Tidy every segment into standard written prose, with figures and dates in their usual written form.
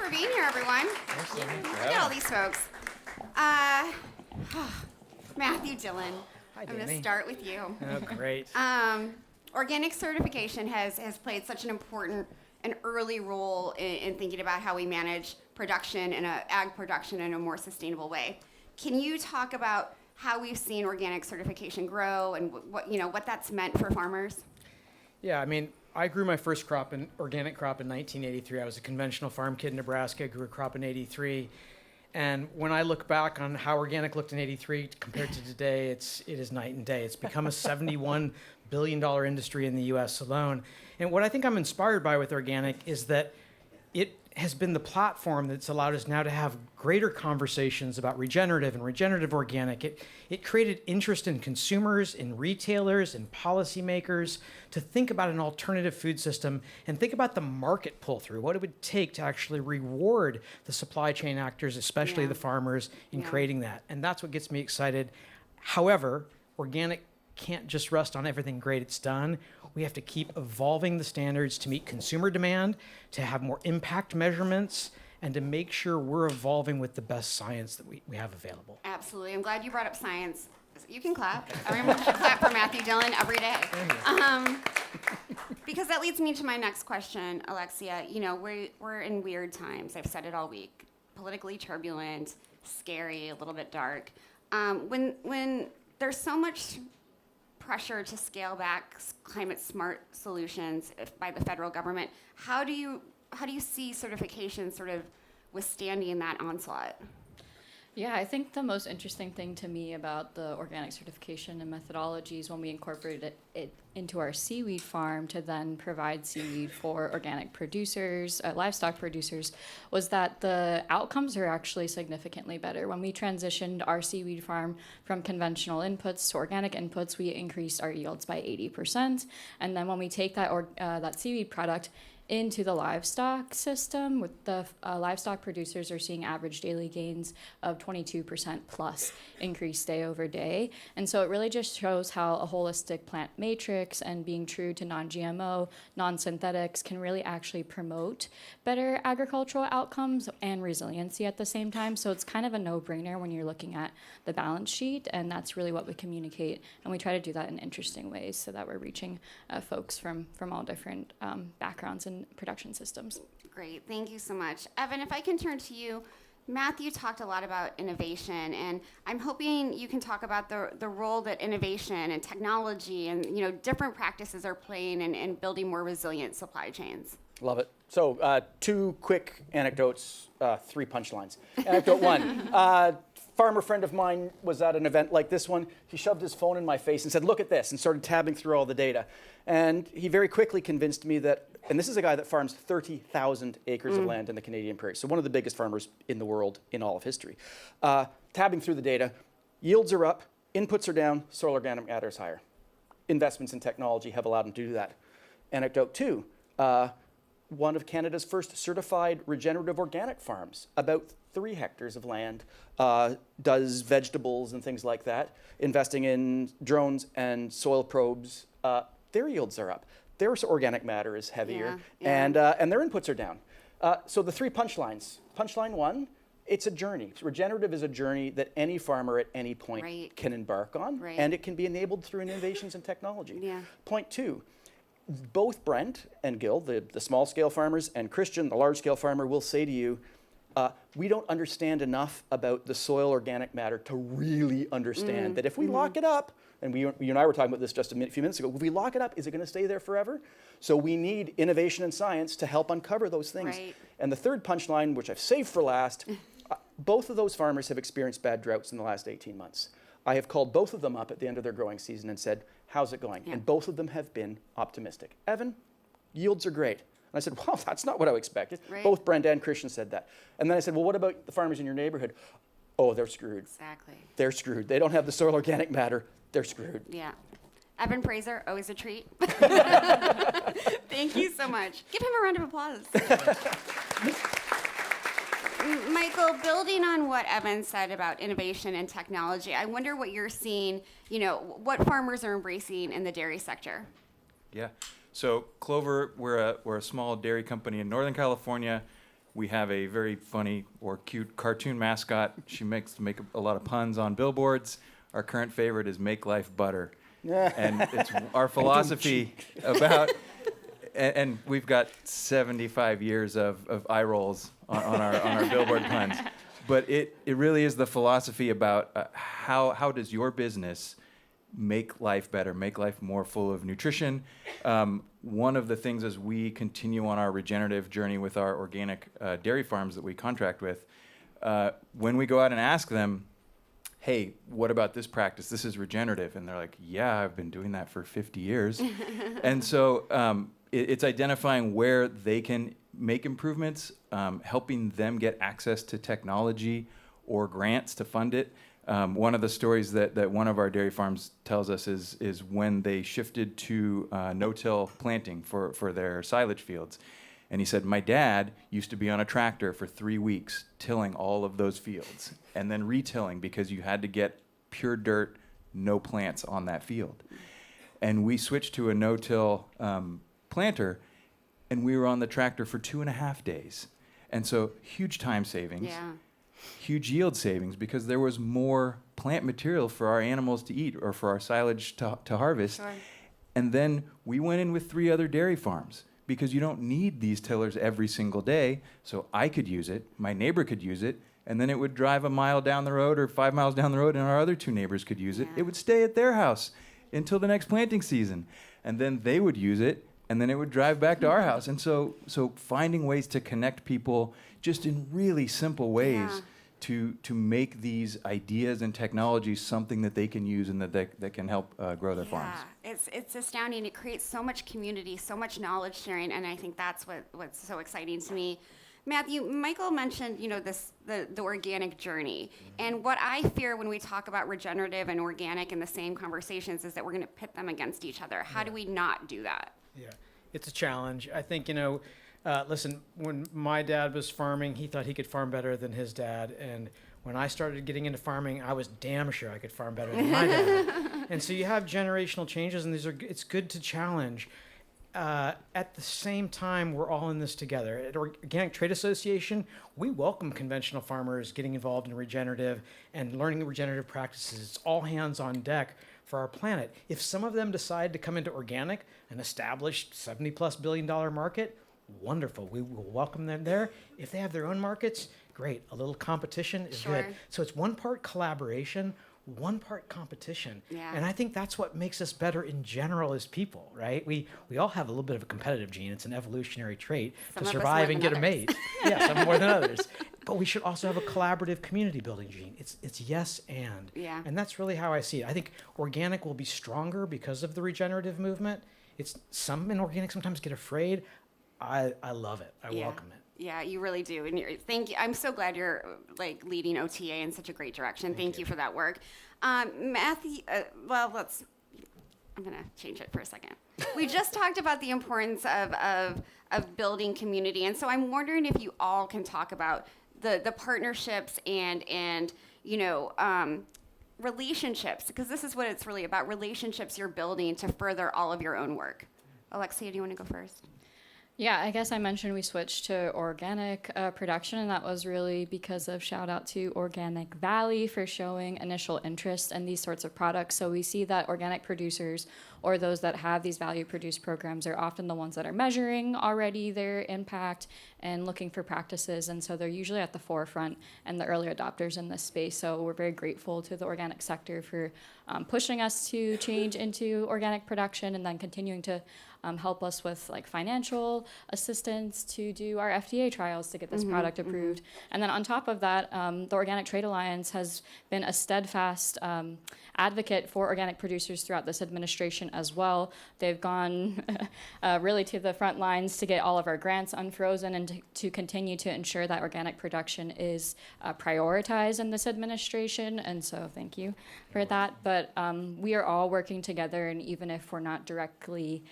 for being here, everyone. Look at all these folks. Matthew, Dillon, Hi, I'm going to Danny. start with you. Oh, great. Organic certification has played such an important and early role in thinking about how we manage production and ag production in a more sustainable way. Can you talk about how we've seen organic certification grow and what that's meant for farmers? Yeah, I mean, I grew my first organic crop in 1983. I was a conventional farm kid in Nebraska, grew a crop in 83. And when I look back on how organic looked in 83 compared to today, it is night and day. It's become a $71 billion industry in the U.S. alone. And what I think I'm inspired by with organic is that it has been the platform that's allowed us now to have greater conversations about regenerative and regenerative organic. It created interest in consumers, in retailers, in policymakers to think about an alternative food system and think about the market pull-through, what it would take to actually reward the supply chain actors, especially the farmers, in creating that. And that's what gets me excited. However, organic can't just rest on everything great it's done. We have to keep evolving the standards to meet consumer demand, to have more impact measurements, and to make sure we're evolving with the best science that we have available. Absolutely. I'm glad you brought up science. You can clap. Everyone should clap for Matthew Dillon every day. Because that leads me to my next question, Alexia. We're in weird times. I've said it all week. Politically turbulent, scary, a little bit dark. When there's so much pressure to scale back climate smart solutions by the federal government, how do you see certification sort of withstanding that onslaught? Yeah, I think the most interesting thing to me about the organic certification and methodologies when we incorporated it into our seaweed farm to then provide seaweed for organic producers, livestock producers, was that the outcomes are actually significantly better. When we transitioned our seaweed farm from conventional inputs to organic inputs, we increased our yields by 80%. And then when we take that seaweed product into the livestock system, with the livestock producers are seeing average daily gains of 22% plus increase day over day. And so it really just shows how a holistic plant matrix and being true to non-GMO, non-synthetics can really actually promote better agricultural outcomes and resiliency at the same time. So it's kind of a no-brainer when you're looking at the balance sheet, and that's really what we communicate. And we try to do that in interesting ways so that we're reaching folks from all different backgrounds and production systems. Great, thank you so much. Evan, if I can turn to you. Matthew talked a lot about innovation, and I'm hoping you can talk about the role that innovation and technology and different practices are playing in building more resilient supply chains. Love it. So 2 quick anecdotes, 3 punchlines. Anecdote 1. Farmer friend of mine was at an event like this one. He shoved his phone in my face and said, "Look at this," and started tabbing through all the data. And he very quickly convinced me that, and this is a guy that farms 30,000 acres of land in the Canadian prairies, so one of the biggest farmers in the world in all of history. Tabbing through the data, yields are up, inputs are down, soil organic matter is higher. Investments in technology have allowed him to do that. Anecdote 2, one of Canada's first certified regenerative organic farms, about 3 hectares of land, does vegetables and things like that, investing in drones and soil probes. Their yields are up. Their organic matter is heavier, and their inputs are down. So the 3 punchlines. Punchline 1, it's a journey. Regenerative is a journey that any farmer at any point can embark on, and it can be enabled through innovations in technology. Point 2, both Brent and Gil, the small-scale farmers, and Christian, the large-scale farmer, will say to you, we don't understand enough about the soil organic matter to really understand that if we lock it up, and you and I were talking about this just a few minutes ago, if we lock it up, is it going to stay there forever? So we need innovation and science to help uncover those things. And the third punchline, which I've saved for last, both of those farmers have experienced bad droughts in the last 18 months. I have called both of them up at the end of their growing season and said, how's it going? And both of them have been optimistic. Evan, yields are great. And I said, well, that's not what I expected. Both Brenda and Christian said that. And then I said, well, what about the farmers in your neighborhood? Oh, they're screwed. Exactly. They're screwed. They don't have the soil organic matter. They're screwed. Yeah. Evan Fraser, always a treat. Thank you so much. Give him a round of applause. Michael, building on what Evan said about innovation and technology, I wonder what you're seeing, what farmers are embracing in the dairy sector. Yeah. So Clover, we're a small dairy company in Northern California. We have a very funny or cute cartoon mascot. She makes to make a lot of puns on billboards. Our current favorite is Make Life Butter. And it's our philosophy about, and we've got 75 years of eye rolls on our billboard puns. But it really is the philosophy about how does your business make life better, make life more full of nutrition. One of the things as we continue on our regenerative journey with our organic dairy farms that we contract with, when we go out and ask them, hey, what about this practice? This is regenerative. And they're like, yeah, I've been doing that for 50 years. And so it's identifying where they can make improvements, helping them get access to technology or grants to fund it. One of the stories that one of our dairy farms tells us is when they shifted to no-till planting for their silage fields. And he said, my dad used to be on a tractor for 3 weeks tilling all of those fields and then retilling because you had to get pure dirt, no plants on that field. And we switched to a no-till planter, and we were on the tractor for 2.5 days. And so huge time savings. Yeah. Huge yield savings because there was more plant material for our animals to eat or for our silage to harvest. Sure. And then we went in with 3 other dairy farms because you don't need these tillers every single day. So I could use it, my neighbor could use it, and then it would drive a mile down the road or 5 miles down the road and our other 2 neighbors could use it. Yeah. It would stay at their house until the next planting season. And then they would use it and then it would drive back to our house. And so finding ways to connect people just in really simple ways to make these ideas and technologies something that they can use and that can help grow their farms. It's astounding. It creates so much community, so much knowledge sharing, and I think that's what's so exciting to me. Matthew, Michael mentioned, the organic journey. And what I fear when we talk about regenerative and organic in the same conversations is that we're going to pit them against each other. How do we not do that? Yeah, it's a challenge. I think, listen, when my dad was farming, he thought he could farm better than his dad. And when I started getting into farming, I was damn sure I could farm better than my dad. And so you have generational changes, and it's good to challenge. At the same time, we're all in this together. At Organic Trade Association, we welcome conventional farmers getting involved in regenerative and learning regenerative practices. It's all hands on deck for our planet. If some of them decide to come into organic, an established $70+ billion market, wonderful. We will welcome them there. If they have their own markets, great. A little competition is good. So it's one part collaboration, one part competition. Yeah. And I think that's what makes us better in general as people, right? We all have a little bit of a competitive gene. It's an evolutionary trait Some to of us survive more and than get a mate. Yeah, some more than others. But we should also have a collaborative community building gene. It's yes and. Yeah. And that's really how I see it. I think organic will be stronger because of the regenerative movement. It's some in organic sometimes get afraid. I love it. I welcome it. Yeah, you really do. And thank you. I'm so glad you're leading OTA in such a great direction. Thank you for that work. Matthew, I'm going to change it for a second. We just talked about the importance of building community. And so I'm wondering if you all can talk about the partnerships and relationships, because this is what it's really about, relationships you're building to further all of your own work. Alexia, do you want to go first? Yeah, I guess I mentioned we switched to organic production, and that was really because of shout out to Organic Valley for showing initial interest in these sorts of products. So we see that organic producers or those that have these value produced programs are often the ones that are measuring already their impact and looking for practices. And so they're usually at the forefront and the early adopters in this space. So we're very grateful to the organic sector for pushing us to change into organic production and then continuing to help us with financial assistance to do our FDA trials to get this product approved. And then on top of that, the Organic Trade Alliance has been a steadfast advocate for organic producers throughout this administration as well. They've gone really to the front lines to get all of our grants unfrozen and to continue to ensure that organic production is prioritized in this administration. And so thank you for that. But we are all working together, and even if we're not directly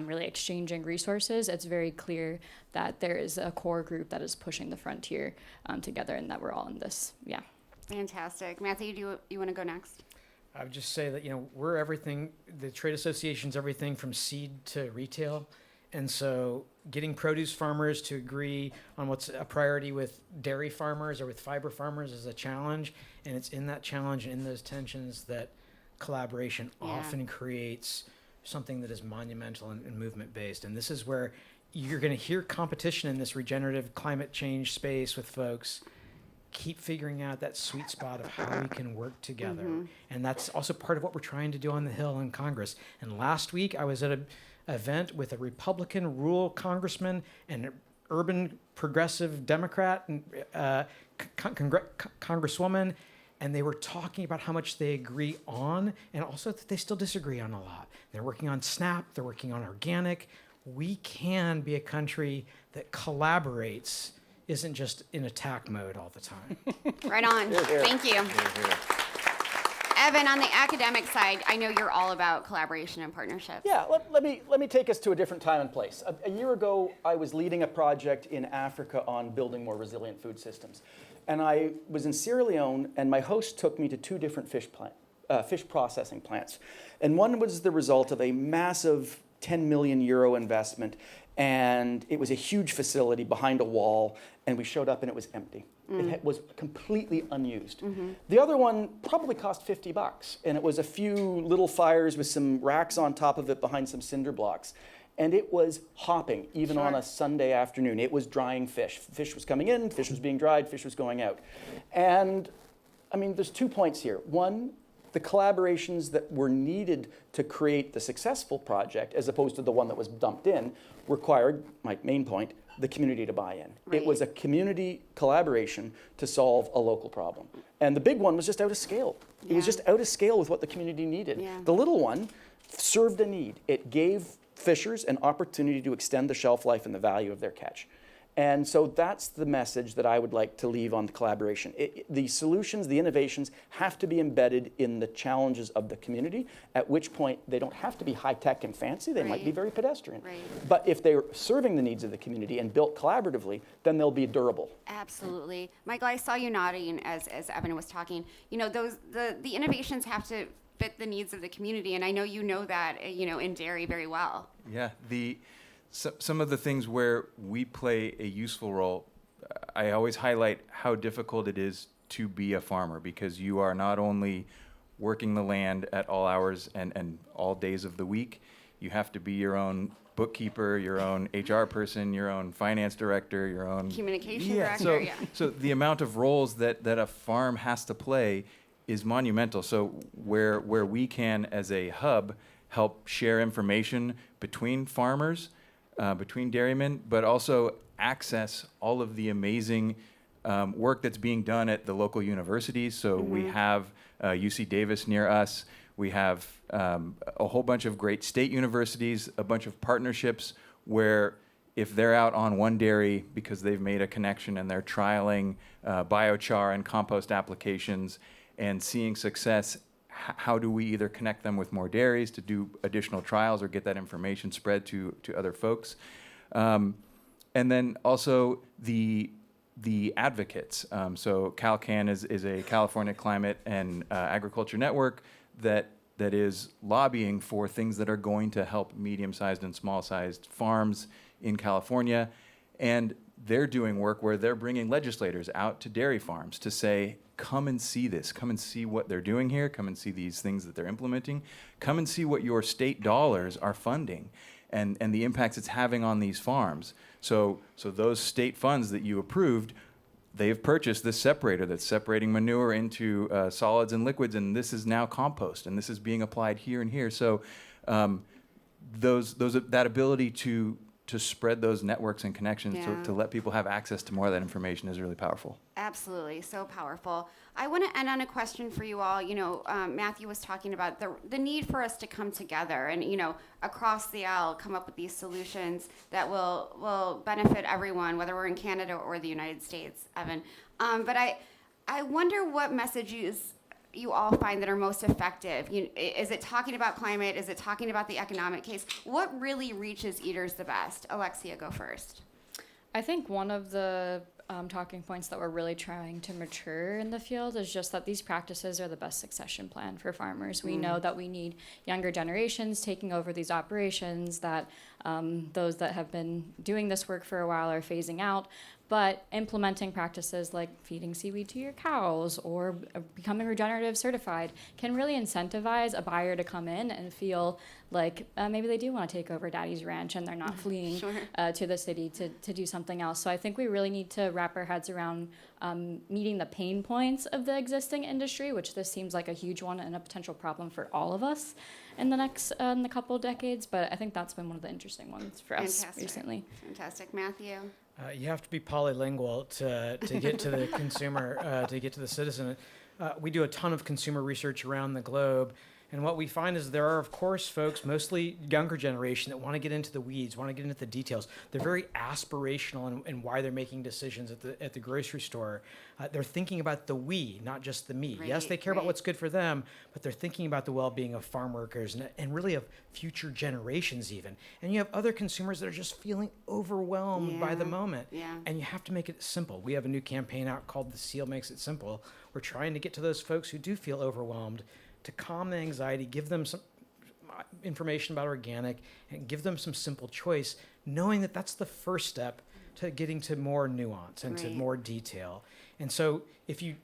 really exchanging resources, it's very clear that there is a core group that is pushing the frontier together, and that we're all in this. Yeah. Fantastic. Matthew, do you want to go next? I would just say that, we're everything, the trade association's everything from seed to retail. And so getting produce farmers to agree on what's a priority with dairy farmers or with fiber farmers is a challenge. And it's in that challenge and in those tensions that collaboration often creates something that is monumental and movement-based. And this is where you're going to hear competition in this regenerative climate change space with folks. Keep figuring out that sweet spot of how we can work together. And that's also part of what we're trying to do on the Hill in Congress. And last week I was at an event with a Republican rural congressman and an urban progressive Democrat and congresswoman, and they were talking about how much they agree on and also that they still disagree on a lot. They're working on SNAP, they're working on organic. We can be a country that collaborates, isn't just in attack mode all the time. Right on. Thank you. Evan, on the academic side, I know you're all about collaboration and partnerships. Yeah, let me take us to a different time and place. A year ago, I was leading a project in Africa on building more resilient food systems. And I was in Sierra Leone, and my host took me to two different fish processing plants. And one was the result of a massive 10 million euro investment, and it was a huge facility behind a wall, and we showed up and it was empty. It was completely unused. The other one probably cost $50, and it was a few little fires with some racks on top of it behind some cinder blocks. And it was hopping, even on a Sunday afternoon. It was drying fish. Fish was coming in, fish was being dried, fish was going out. And I mean, there's 2 points here. One, the collaborations that were needed to create the successful project, as opposed to the one that was dumped in, required, my main point, the community to buy in. Right. It was a community collaboration to solve a local problem. And the big one was just out of scale. It was just out of scale with what the community needed. Yeah. The little one served a need. It gave fishers an opportunity to extend the shelf life and the value of their catch. And so that's the message that I would like to leave on the collaboration. The solutions, the innovations have to be embedded in the challenges of the community, at which point they don't have to be high-tech and fancy. They might be very pedestrian. Right. But if they're serving the needs of the community and built collaboratively, then they'll be durable. Absolutely. Michael, I saw you nodding as Evan was talking. You know, the innovations have to fit the needs of the community, and I know you know that, in dairy very well. Yeah, some of the things where we play a useful role, I always highlight how difficult it is to be a farmer, because you are not only working the land at all hours and all days of the week, you have to be your own bookkeeper, your own HR person, your own finance director, your own Communication director, So the amount of roles that a farm has to play is monumental. So where we can, as a hub, help share information between farmers, between dairymen, but also access all of the amazing work that's being done at the local universities. So we have UC Davis near us. We have a whole bunch of great state universities, a bunch of partnerships where if they're out on one dairy because they've made a connection and they're trialing biochar and compost applications and seeing success, how do we either connect them with more dairies to do additional trials or get that information spread to other folks? And then also the advocates. So CalCan is a California Climate and Agriculture Network that is lobbying for things that are going to help medium-sized and small-sized farms in California. And they're doing work where they're bringing legislators out to dairy farms to say, come and see this. Come and see what they're doing here. Come and see these things that they're implementing. Come and see what your state dollars are funding and the impacts it's having on these farms. So those state funds that you approved, they've purchased this separator that's separating manure into solids and liquids, and this is now compost, and this is being applied here and here. So that ability to spread those networks and connections to let people have access to more of that information is really powerful. Absolutely, so powerful. I want to end on a question for you all. Matthew was talking about the need for us to come together and, across the aisle, come up with these solutions that will benefit everyone, whether we're in Canada or the United States, Evan. But I wonder what messages you all find that are most effective. Is it talking about climate? Is it talking about the economic case? What really reaches eaters the best? Alexia, go first. I think one of the talking points that we're really trying to mature in the field is just that these practices are the best succession plan for farmers. We know that we need younger generations taking over these operations, that Those that have been doing this work for a while are phasing out. But implementing practices like feeding seaweed to your cows or becoming regenerative certified can really incentivize a buyer to come in and feel like maybe they do want to take over daddy's ranch and they're not fleeing to the city to do something else. So I think we really need to wrap our heads around meeting the pain points of the existing industry, which this seems like a huge one and a potential problem for all of us in the next in the couple decades. But I think that's been one of the interesting ones for us recently. Fantastic. Matthew? You have to be polylingual to get to the consumer, to get to the citizen. We do a ton of consumer research around the globe. And what we find is there are, of course, folks, mostly younger generation, that want to get into the weeds, want to get into the details. They're very aspirational in why they're making decisions at the grocery store. They're thinking about the we, not just the me. Right, yes, they care about what's good for them, but they're thinking about the well-being of farm workers and really of future generations even. And you have other consumers that are just feeling overwhelmed by the moment. Yeah. And you have to make it simple. We have a new campaign out called The Seal Makes It Simple. We're trying to get to those folks who do feel overwhelmed, to calm the anxiety, give them some information about organic, and give them some simple choice, knowing that that's the first step to getting to more nuance and to more detail. And so if you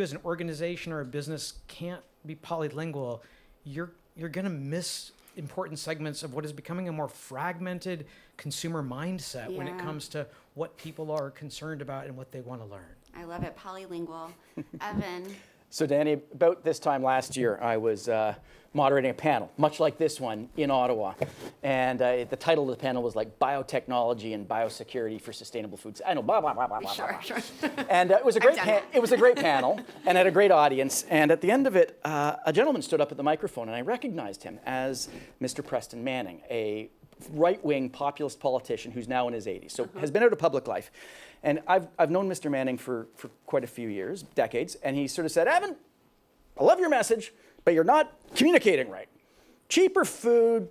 as an organization or a business can't be polylingual, you're going to miss important segments of what is becoming a more fragmented consumer mindset when it comes to what people are concerned about and what they want to learn. I love it. Polylingual. Evan? So Danny, about this time last year, I was moderating a panel, much like this one, in Ottawa. And the title of the panel was like Biotechnology and Biosecurity for Sustainable Foods. I know, blah, blah, blah, blah, blah, blah. Sure. And it was a great panel and had a great audience. And at the end of it, a gentleman stood up at the microphone, and I recognized him as Mr. Preston Manning, a right-wing populist politician who's now in his 80s, so has been out of public life. And I've known Mr. Manning for quite a few years, decades, and he sort of said, Evan, I love your message, but you're not communicating right. Cheaper food,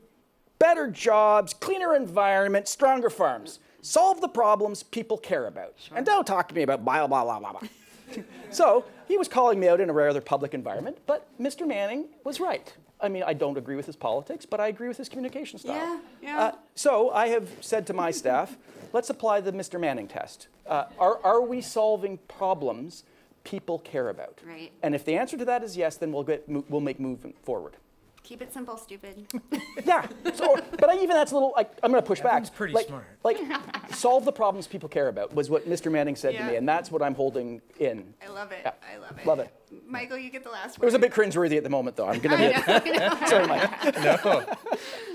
better jobs, cleaner environment, stronger farms. Solve the problems people care about. Sure. And don't talk to me about blah, blah, blah, blah, blah. So he was calling me out in a rather public environment, but Mr. Manning was right. I mean, I don't agree with his politics, but I agree with his communication style. Yeah. So I have said to my staff, let's apply the Mr. Manning test. Are we solving problems people care about? Right. And if the answer to that is yes, then we'll make movement forward. Keep it simple, stupid. Yeah. So, but even that's a little. I'm going to push back. That's pretty smart. Like, solve the problems people care about was what Mr. Manning said to me, and that's what I'm holding in. I love it. Yeah. I love it. Love it. Michael, you get the last It word. was a bit cringeworthy at the moment, though. I'm going to admit. Sorry, Mike.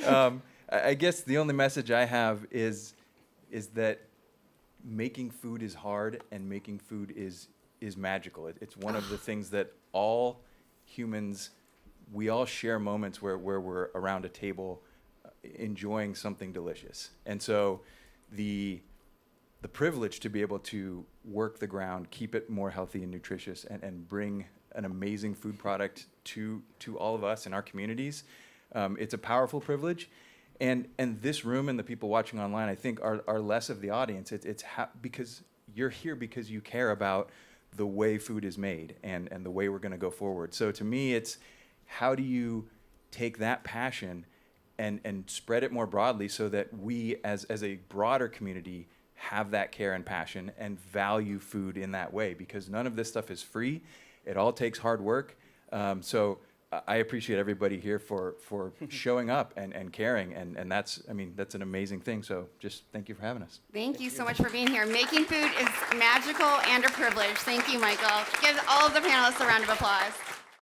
No. I guess the only message I have is that making food is hard and making food is magical. It's one of the things that all humans, we all share moments where we're around a table enjoying something delicious. And so the privilege to be able to work the ground, keep it more healthy and nutritious, and bring an amazing food product to all of us in our communities, it's a powerful privilege. And this room and the people watching online, I think, are less of the audience. Because you're here because you care about the way food is made and the way we're going to go forward. So to me, it's how do you take that passion and spread it more broadly so that we, as a broader community, have that care and passion and value food in that way, because none of this stuff is free. It all takes hard work. So I appreciate everybody here for showing up and caring, and that's an amazing thing. So just thank you for having us. Thank you so much for being here. Making food is magical and a privilege. Thank you, Michael. Give all of the panelists a round of applause.